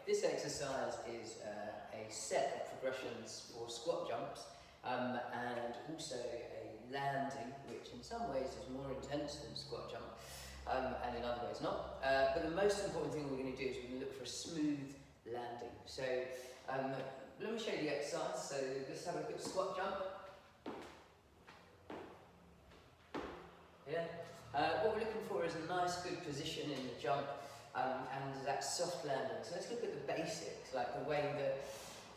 this exercise is a set of progressions for squat jumps and also a landing, which in some ways is more intense than squat jump and in other ways not. But the most important thing we're going to do is we're going to look for a smooth landing. So let me show you the exercise. So let's have a look at squat jump. Yeah. What we're looking for is a nice good position in the jump and that soft landing. So let's look at the basics, like the way that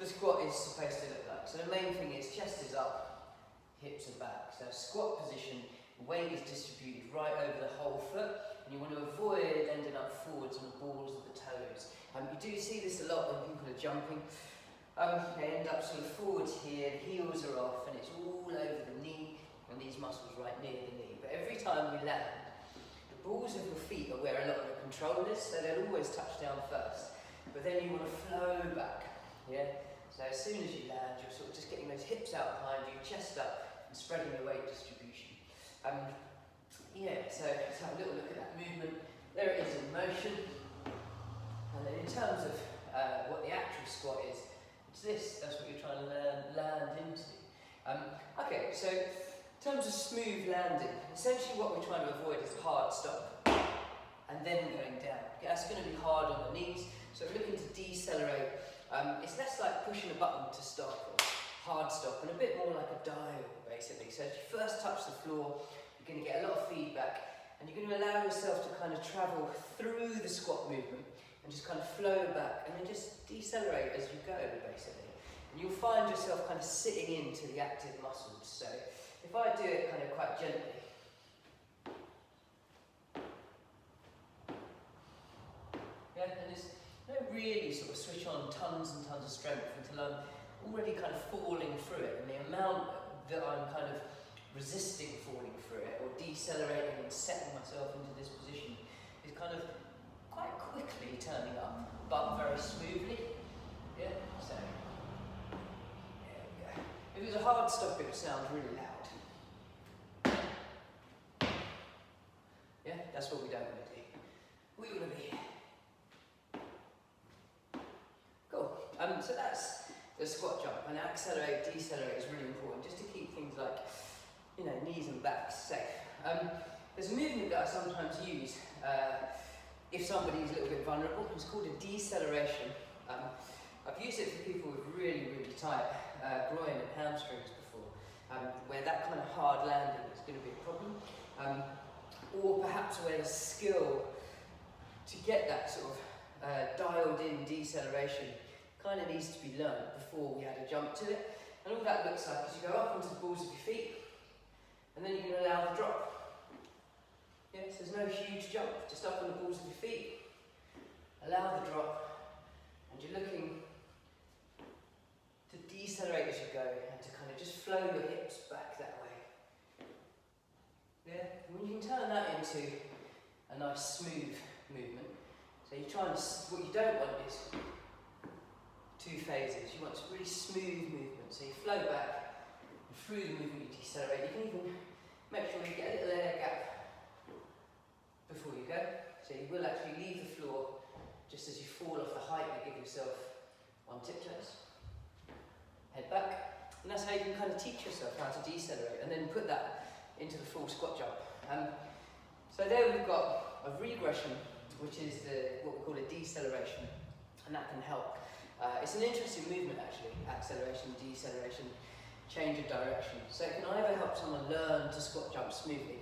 the squat is supposed to look like. So the main thing is chest is up, hips are back. So squat position, weight is distributed right over the whole foot, and you want to avoid ending up forwards on the balls of the toes. You do see this a lot when people are jumping. They end up sort of forwards here, the heels are off, and it's all over the knee, and these muscles right near the knee. But every time we land, the balls of your feet are where a lot of the control is, so they'll always touch down first. But then you want to flow back, yeah? So as soon as you land, you're sort of just getting those hips out behind you, chest up, and spreading the weight distribution. Yeah, so let's have a little look at that movement. There it is in motion. And then in terms of what the actual squat is, it's this, that's what you're trying to land into. Okay, so in terms of smooth landing, essentially what we're trying to avoid is a hard stop and then going down. Okay, that's going to be hard on the knees, so we're looking to decelerate. It's less like pushing a button to stop, or hard stop, and a bit more like a dial, basically. So as you first touch the floor, you're going to get a lot of feedback, and you're going to allow yourself to kind of travel through the squat movement and just kind of flow back, and then just decelerate as you go, basically. And you'll find yourself kind of sitting into the active muscles. So if I do it kind of quite gently, yeah, and it's don't really sort of switch on tons and tons of strength until I'm already kind of falling through it, and the amount that I'm kind of resisting falling through it or decelerating and setting myself into this position is kind of quite quickly turning up, but very smoothly. Yeah, so there we go. If it was a hard stop, it would sound really loud. Yeah, that's what we don't want to do. We want to be. Cool. So that's the squat jump, and accelerate, decelerate is really important, just to keep things like, you know, knees and backs safe. There's a movement that I sometimes use if somebody's a little bit vulnerable. It's called a deceleration. I've used it for people with really, really tight groin and hamstrings before, where that kind of hard landing is going to be a problem, or perhaps where the skill to get that sort of dialed in deceleration kind of needs to be learned before we add a jump to it. And all that looks like is you go up onto the balls of your feet, and then you can allow the drop. Yes, there's no huge jump, just up on the balls of your feet. Allow the drop, and you're looking to decelerate as you go, and to kind of just flow your hips back that way. Yeah, and when you can turn that into a nice smooth movement. So you try and, what you don't want is two phases. You want a really smooth movement. So you flow back, and through the movement you decelerate. You can even make sure you get a little air gap before you go. So you will actually leave the floor just as you fall off the height you give yourself on tiptoes. Head back. And that's how you can kind of teach yourself how to decelerate, and then put that into the full squat jump. So there we've got a regression, which is what we call a deceleration, and that can help. It's an interesting movement actually, acceleration, deceleration, change of direction. So it can either help someone learn to squat jump smoothly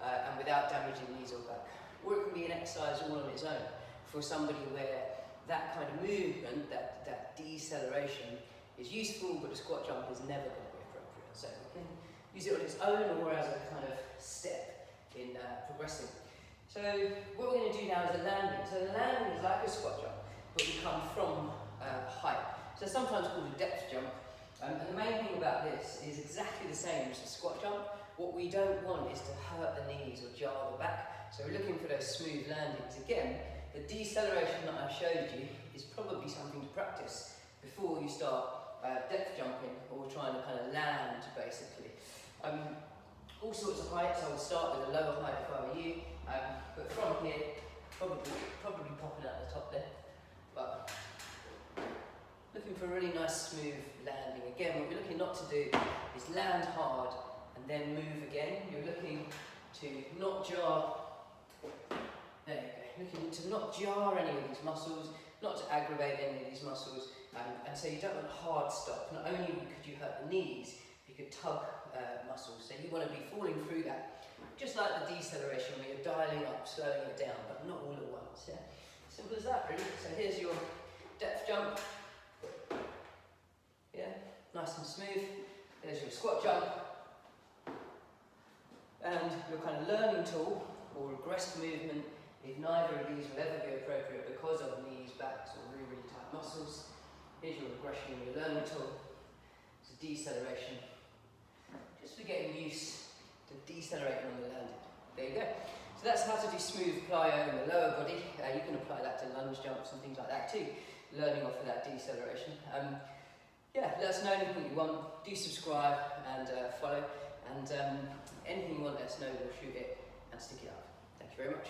and without damaging knees or back, or it can be an exercise all on its own for somebody where that kind of movement, that deceleration is useful, but the squat jump is never going to be appropriate. So we can use it on its own or as a kind of step in progressing. So what we're going to do now is a landing. So the landing is like a squat jump, but we come from height. So sometimes called a depth jump. And the main thing about this is exactly the same as a squat jump. What we don't want is to hurt the knees or jar the back. So we're looking for those smooth landings. Again, the deceleration that I showed you is probably something to practice before you start depth jumping or trying to kind of land, basically. All sorts of heights. I would start with a lower height if I were you, but from here, probably popping out the top there. But looking for a really nice smooth landing. Again, what you're looking not to do is land hard and then move again. You're looking to not jar, there you go, looking to not jar any of these muscles, not to aggravate any of these muscles, and so you don't want a hard stop. Not only could you hurt the knees, you could tug muscles, so you want to be falling through that, just like the deceleration where you're dialing up, slowing it down, but not all at once. Yeah? Simple as that, really. So here's your depth jump. Yeah, nice and smooth. There's your squat jump. And your kind of learning tool, or regressed movement, if neither of these will ever be appropriate because of knees, backs, or really, really tight muscles. Here's your regression, your learning tool. It's a deceleration. Just for getting used to decelerating on the landing. There you go. So that's how to do smooth plyo in the lower body. You can apply that to lunge jumps and things like that too, learning off of that deceleration. Yeah, let us know anything you want. Do subscribe and follow. And anything you want, let us know. We'll shoot it and stick it up. Thank you very much.